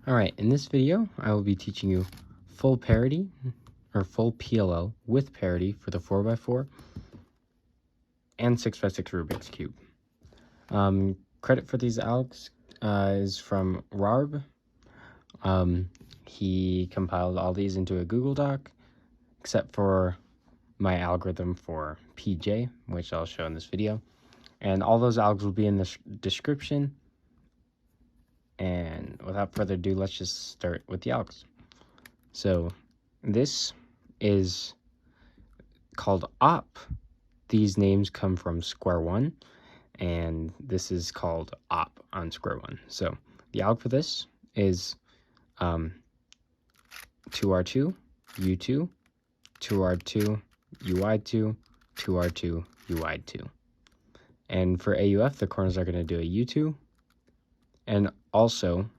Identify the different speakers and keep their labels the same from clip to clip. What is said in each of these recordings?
Speaker 1: Alright, in this video, I will be teaching you full parity, or full PLL with parity for the 4x4 and 6x6 Rubik's Cube. Credit for these algs is from Rob. He compiled all these into a Google Doc, except for my algorithm for PJ, which I'll show in this video. And all those algs will be in the description. And without further ado, let's just start with the algs. So this is called op. These names come from square one, and this is called op on square one. So the alg for this is 2R2, U2, 2R2, UI2, 2R2, UI2. And for AUF, the corners are going to do a U2. And also,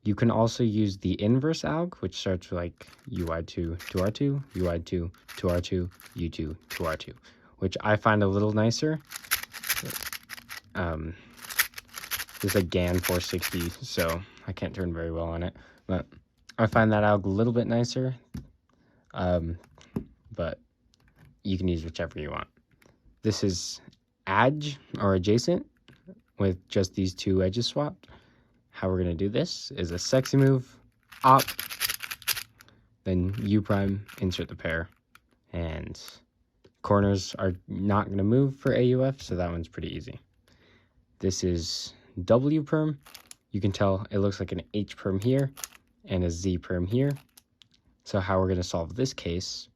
Speaker 1: you can also use the inverse alg, which starts with like UI2, 2R2, UI2, 2R2, U2, 2R2, which I find a little nicer. This is a GAN 460, so I can't turn very well on it, but I find that alg a little bit nicer, but you can use whichever you want. This is adj, or adjacent, with just these two edges swapped. How we're going to do this is a sexy move, op, then U prime, insert the pair, and corners are not going to move for AUF, so that one's pretty easy. This is W perm. You can tell it looks like an H perm here and a Z perm here. So how we're going to solve this case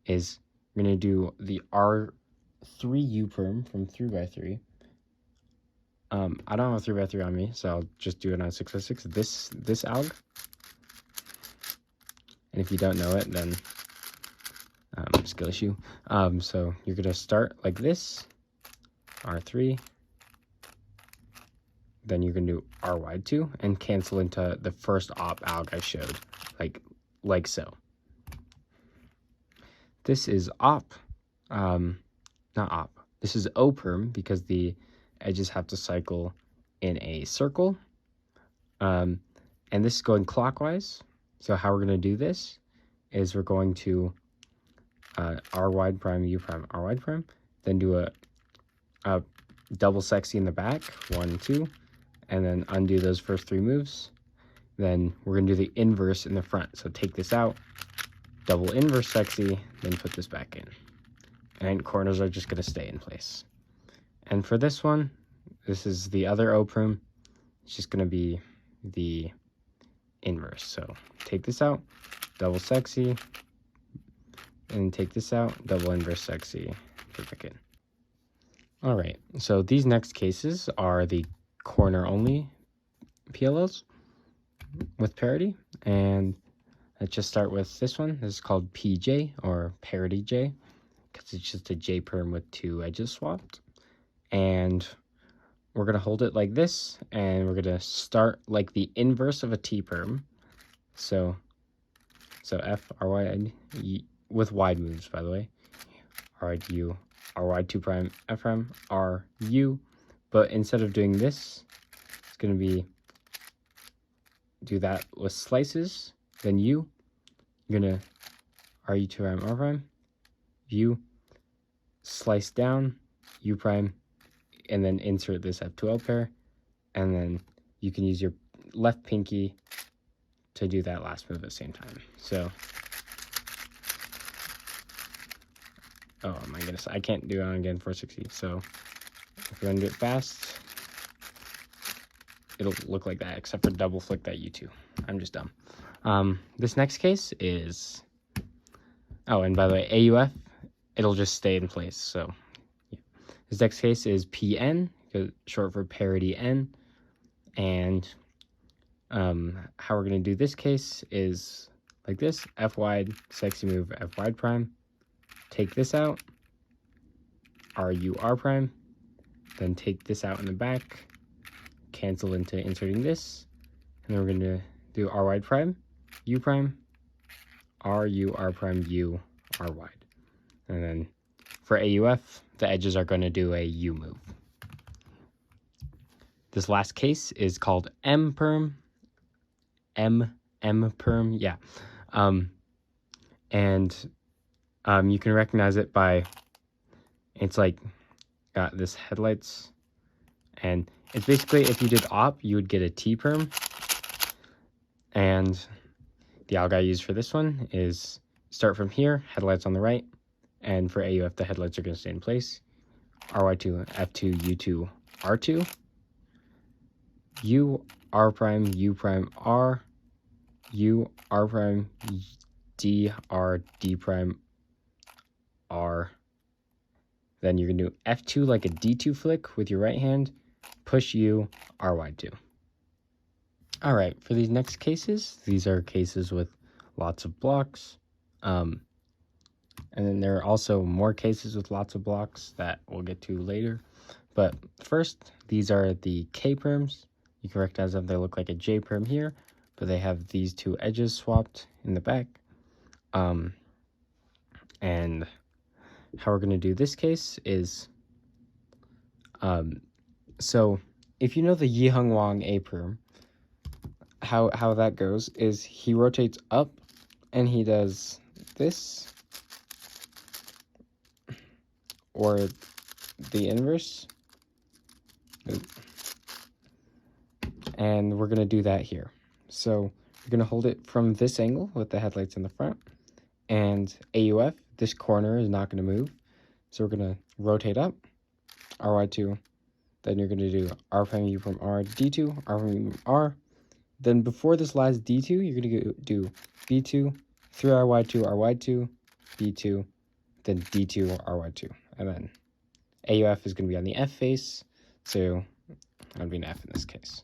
Speaker 1: is we're going to do the R3U perm from 3x3. I don't have a 3x3 on me, so I'll just do it on 6x6. This alg. And if you don't know it, then skill issue. So you're gonna start like this, R3. Then you're gonna do RY2 and cancel into the first op alg I showed, like so. This is op, not op. This is O perm because the edges have to cycle in a circle, and this is going clockwise. So how we're going to do this is we're going to R wide prime, U prime, R wide prime, then do a double sexy in the back, 1, 2, and then undo those first three moves. Then we're going to do the inverse in the front. So take this out, double inverse sexy, then put this back in. And corners are just going to stay in place. And for this one, this is the other O perm. It's just going to be the inverse. So take this out, double sexy, and take this out, double inverse sexy, put back in. All right, so these next cases are the corner only PLLs with parity. And let's just start with this one. This is called PJ, or parity J, because it's just a J perm with two edges swapped. And we're going to hold it like this, and we're going to start like the inverse of a T perm. So F, R, Y, with wide moves, by the way. R, U, R, Y, 2 prime, F prime, R, U. But instead of doing this, it's going to be, do that with slices, then U. You're going to R, U, 2 prime, R prime, U, slice down, U prime, and then insert this F2L pair, and then you can use your left pinky to do that last move at the same time. So, oh my goodness, I can't do it on again 460. So if you're gonna do it fast, it'll look like that, except for double flick that U2. I'm just dumb. This next case is, oh, and by the way, AUF, it'll just stay in place. So this next case is PN, short for parity N, and how we're going to do this case is like this, F wide, sexy move, F wide prime, take this out, RU R prime, then take this out in the back, cancel into inserting this, and then we're going to do R wide prime, U prime, RU R prime, U R wide, and then for AUF, the edges are going to do a U move. This last case is called M perm, M perm, yeah. And you can recognize it by, it's like got this headlights, and it's basically, if you did op, you would get a T perm. And the alg I use for this one is start from here, headlights on the right, and for AUF the headlights are going to stay in place. RY2, F2, U2, R2, U, R prime, U prime, R, U, R prime, D, R, D prime, R. Then you're going to do F2 like a D2 flick with your right hand, push U, RY2. All right, for these next cases, these are cases with lots of blocks. And then there are also more cases with lots of blocks that we'll get to later. But first, these are the K perms. You can recognize them, they look like a J perm here, but they have these two edges swapped in the back. And how we're going to do this case is, so if you know the Yi Hung Wang A perm, how that goes is he rotates up and he does this, or the inverse. And we're going to do that here. So you're going to hold it from this angle with the headlights in the front. And AUF, this corner is not going to move. So we're going to rotate up, RY2. Then you're going to do R prime U from R, D2, R prime U from R. Then before this last D2, you're going to do B2, 3RY2, RY2, B2, then D2, RY2. And then AUF is going to be on the F face. So it would be an F in this case.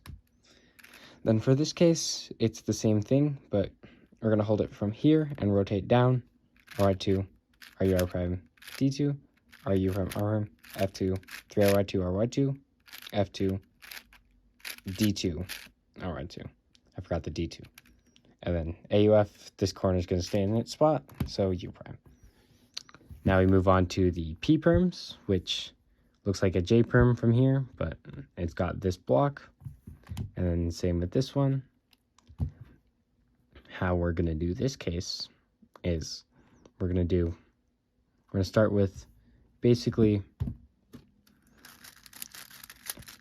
Speaker 1: Then for this case, it's the same thing, but we're going to hold it from here and rotate down, RY2, RU, R prime, D2, RU from R, F2, 3RY2, RY2, F2, D2, RY2. I forgot the D2. And then AUF, this corner is going to stay in its spot, so U prime. Now we move on to the P perms, which looks like a J perm from here, but it's got this block. And then same with this one. How we're going to do this case is we're going to start with basically,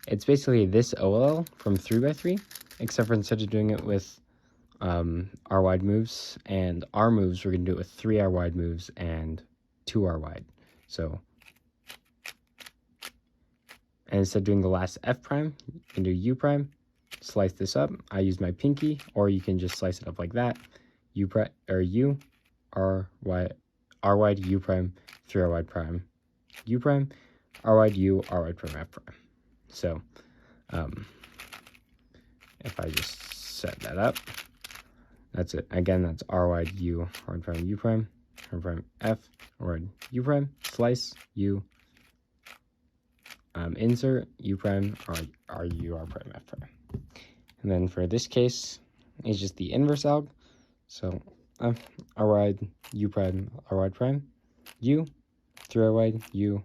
Speaker 1: it's basically this OLL from 3x3, except for instead of doing it with R wide moves and R moves, we're going to do it with 3 R wide moves and 2 R wide. So, and instead of doing the last F prime, you can do U prime, slice this up. I use my pinky, or you can just slice it up like that. U prime, or U, R wide, U prime, 3 R wide prime, U prime, R wide U, R wide prime, F prime. So, if I just set that up, that's it. Again, that's R wide U, R wide prime, U prime, R prime, F, R wide U prime, slice, U, insert, U prime, R U, R prime, F prime. And then for this case, it's just the inverse alg. So R wide U prime, R wide prime, U, 3 R wide, U,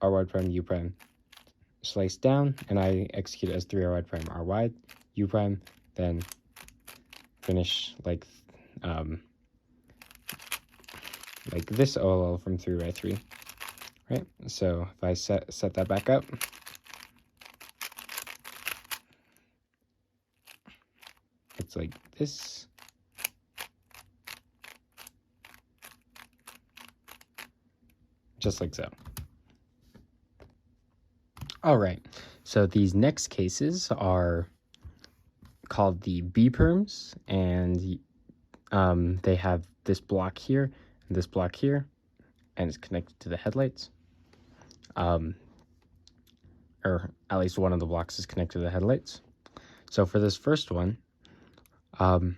Speaker 1: R wide prime, U prime, slice down, and I execute it as 3 R wide prime, R wide, U prime, then finish like this OLL from 3x3, right? So if I set that back up, it's like this. Just like so. All right, so these next cases are called the B perms, and they have this block here and this block here, and it's connected to the headlights. Or at least one of the blocks is connected to the headlights. So for this first one, AUF,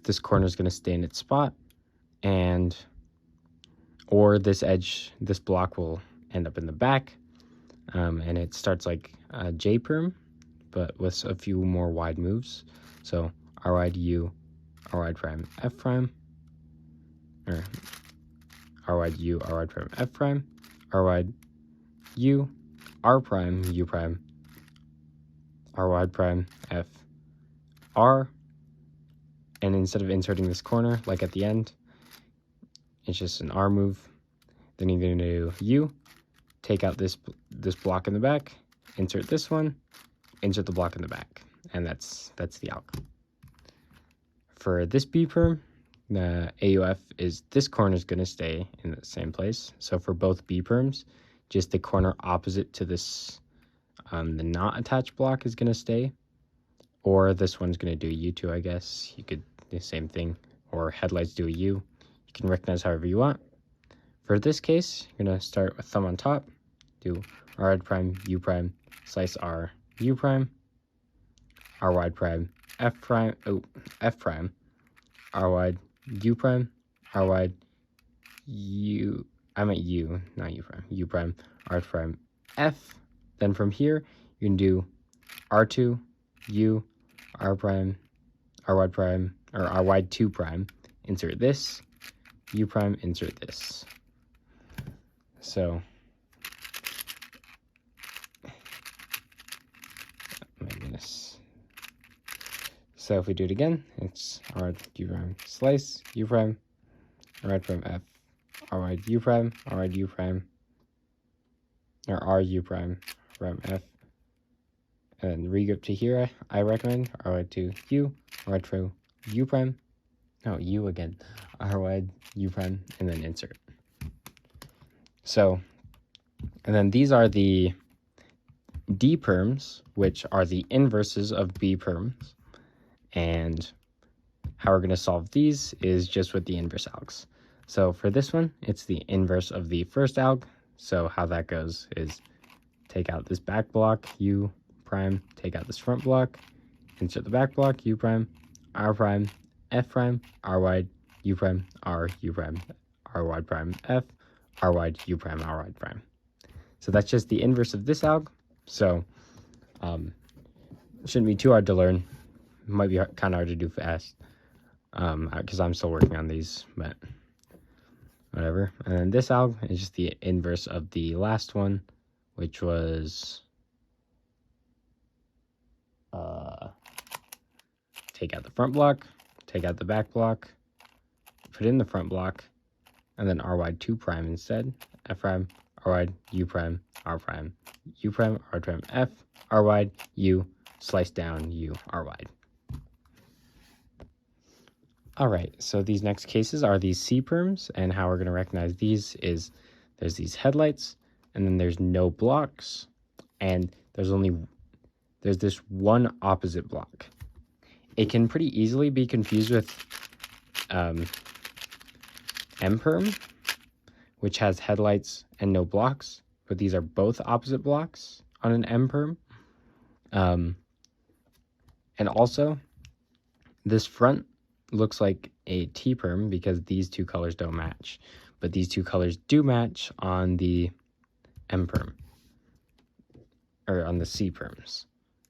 Speaker 1: this corner is going to stay in its spot, or this edge, this block will end up in the back, and it starts like a J perm, but with a few more wide moves. So R wide U, R wide prime, F prime, or R wide U, R wide prime, F prime, R wide U, R prime, U prime, R wide prime, F, R. And instead of inserting this corner, like at the end, it's just an R move. Then you're going to do U, take out this block in the back, insert this one, insert the block in the back. And that's the alg. For this B perm, the AUF is this corner is going to stay in the same place. So for both B perms, just the corner opposite to this, the not attached block is going to stay. Or this one's going to do U2, I guess. You could do the same thing. Or headlights do a U. You can recognize however you want. For this case, you're going to start with thumb on top, do R wide prime, U prime, slice R, U prime, R wide prime, F prime, F prime, R wide, U prime, R wide, U, I meant U, not U prime, U prime, R prime, F. Then from here, you can do R2, U, R prime, R wide prime, or R wide 2 prime, insert this, U prime, insert this. So, my goodness. So if we do it again, it's R U prime slice, U prime, R prime F, R wide U prime, R wide U prime, or R U prime F. And then regroup to here, I recommend R wide to U, R wide to U prime, no, U again, R wide U prime, and then insert. So, and then these are the D perms, which are the inverses of B perms. And how we're going to solve these is just with the inverse algs. So for this one, it's the inverse of the first alg. So how that goes is take out this back block, U prime, take out this front block, insert the back block, U prime, R prime, F prime, R wide, U prime, R, U prime, R wide prime, F, R wide, U prime, R wide prime. So that's just the inverse of this alg. So shouldn't be too hard to learn. It might be kind of hard to do fast because I'm still working on these, but whatever. And then this alg is just the inverse of the last one, which was take out the front block, take out the back block, put in the front block, and then R wide 2 prime instead, F prime, R wide, U prime, R prime, U prime, R prime, F, R wide, U, slice down, U, R wide. All right, so these next cases are these C perms, and how we're going to recognize these is there's these headlights, and then there's no blocks, and there's this one opposite block. It can pretty easily be confused with M perm, which has headlights and no blocks, but these are both opposite blocks on an M perm. And also, this front looks like a T perm because these two colors don't match, but these two colors do match on the M perm, or on the C perms.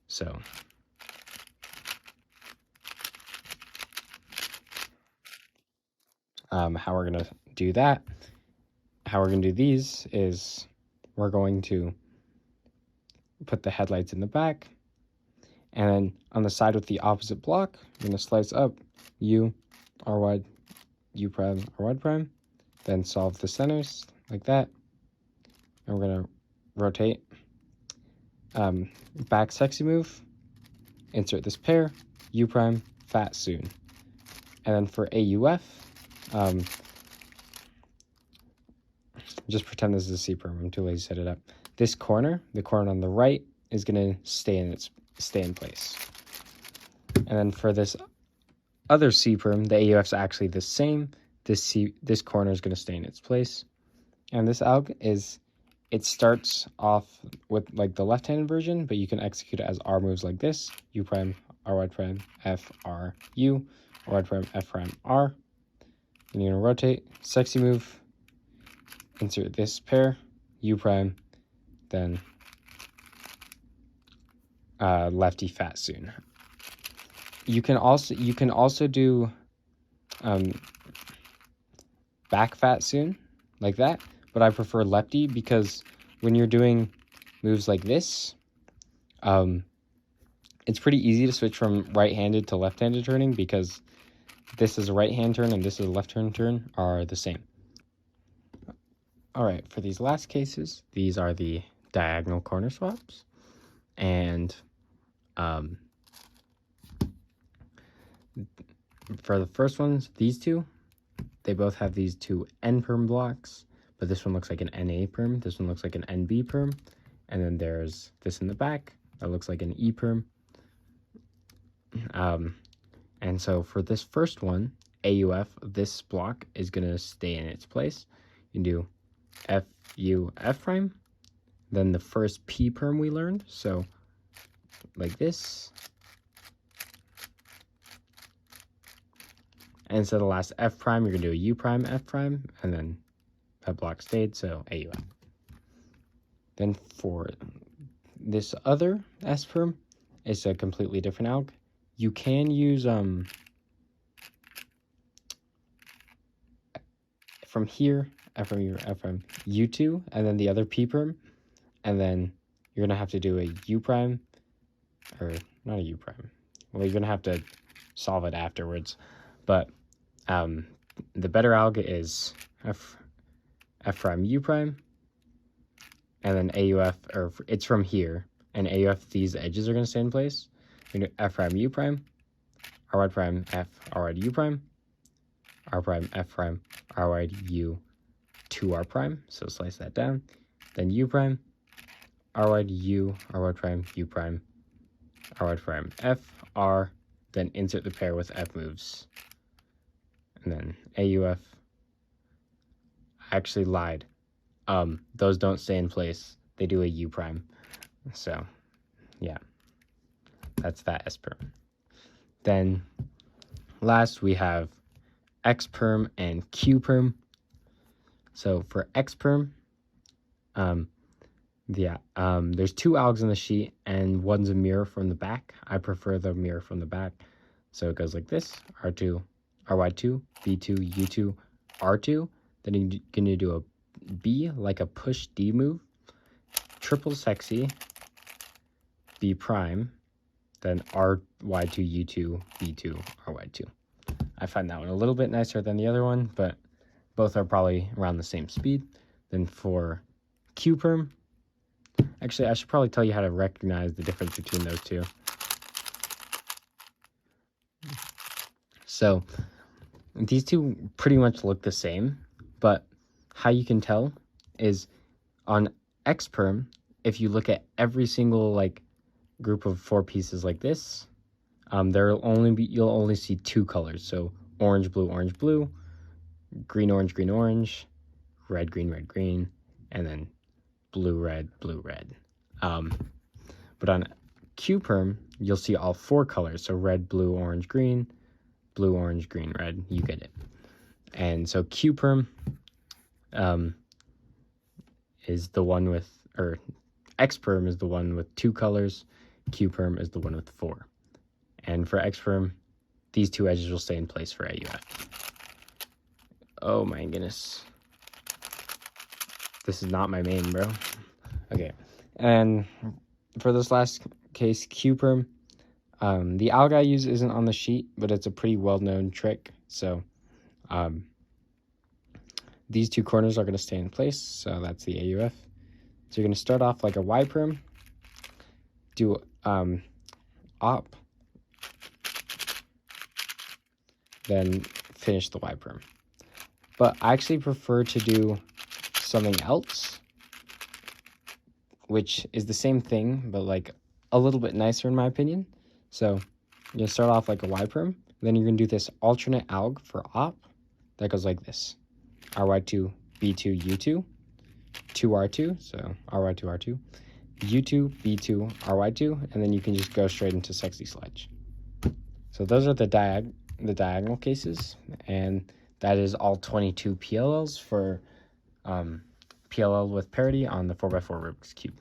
Speaker 1: So how we're going to do that, how we're going to do these is we're going to put the headlights in the back, and then on the side with the opposite block, we're going to slice up U, R wide, U prime, R wide prime, then solve the centers like that, and we're going to rotate, back sexy move, insert this pair, U prime, fat soon. And then for AUF, just pretend this is a C perm. I'm too lazy to set it up. This corner, the corner on the right, is going to stay in place. And then for this other C perm, the AUF is actually the same. This corner is going to stay in its place. And this alg it starts off with like the left-handed version, but you can execute it as R moves like this: U prime, R wide prime, F, R, U, R wide prime, F prime, R. And you're going to rotate, sexy move, insert this pair, U prime, then lefty fat soon. You can also do back fat soon like that, but I prefer lefty because when you're doing moves like this, it's pretty easy to switch from right-handed to left-handed turning because this is a right-hand turn and this is a left-hand turn are the same. All right, for these last cases, these are the diagonal corner swaps. And for the first ones, these two, they both have these two N-perm blocks, but this one looks like an NA perm, this one looks like an NB perm, and then there's this in the back that looks like an E perm. And so for this first one, AUF, this block is going to stay in its place. You can do FU F prime, then the first P perm we learned, so like this. And instead of the last F prime, you're going to do a U prime F prime, and then that block stayed, so AUF. Then for this other S perm, it's a completely different alg. You can use from here, F from here, F from U2, and then the other P perm, and then you're gonna have to do a U prime, or not a U prime. Well, you're gonna have to solve it afterwards, but the better alg is F prime U prime, and then AUF, or it's from here, and AUF, these edges are gonna stay in place. You're gonna do F prime U prime, R wide prime F, R wide U prime, R prime F prime, R wide U, 2R prime, so slice that down. Then U prime, R wide U, R wide prime, U prime, R wide prime F, R, then insert the pair with F moves. And then AUF, I actually lied. Those don't stay in place. They do a U prime. So, yeah, that's that S perm. Then last we have X perm and Q perm. So for X perm, there's two algs on the sheet and one's a mirror from the back. I prefer the mirror from the back. So it goes like this: R2, RY2, B2, U2, R2. Then you're gonna do a B, like a push D move, triple sexy, B prime, then RY2, U2, B2, RY2. I find that one a little bit nicer than the other one, but both are probably around the same speed. Then for Q perm, actually I should probably tell you how to recognize the difference between those two. So these two pretty much look the same, but how you can tell is on X perm, if you look at every single like group of 4 pieces like this, you'll only see 2 colors. So orange, blue, green, orange, red, green, and then blue, red. But on Q perm, you'll see all 4 colors. So red, blue, orange, green, red. You get it. And so Q perm is the one with, or X perm is the one with 2 colors. Q perm is the one with 4. And for X perm, these 2 edges will stay in place for AUF. Oh my goodness. This is not my main, bro. Okay. And for this last case, Q perm, the alg I use isn't on the sheet, but it's a pretty well-known trick. So these 2 corners are going to stay in place. So that's the AUF. So you're going to start off like a Y perm, do op, then finish the Y perm. But I actually prefer to do something else, which is the same thing, but like a little bit nicer in my opinion. So you're gonna start off like a Y perm, then you're gonna do this alternate alg for op that goes like this: RY2, B2, U2, 2R2, so RY2, R2, U2, B2, RY2, and then you can just go straight into sexy sledge. So those are the diagonal cases, and that is all 22 PLLs for PLL with parity on the 4x4 Rubik's Cube.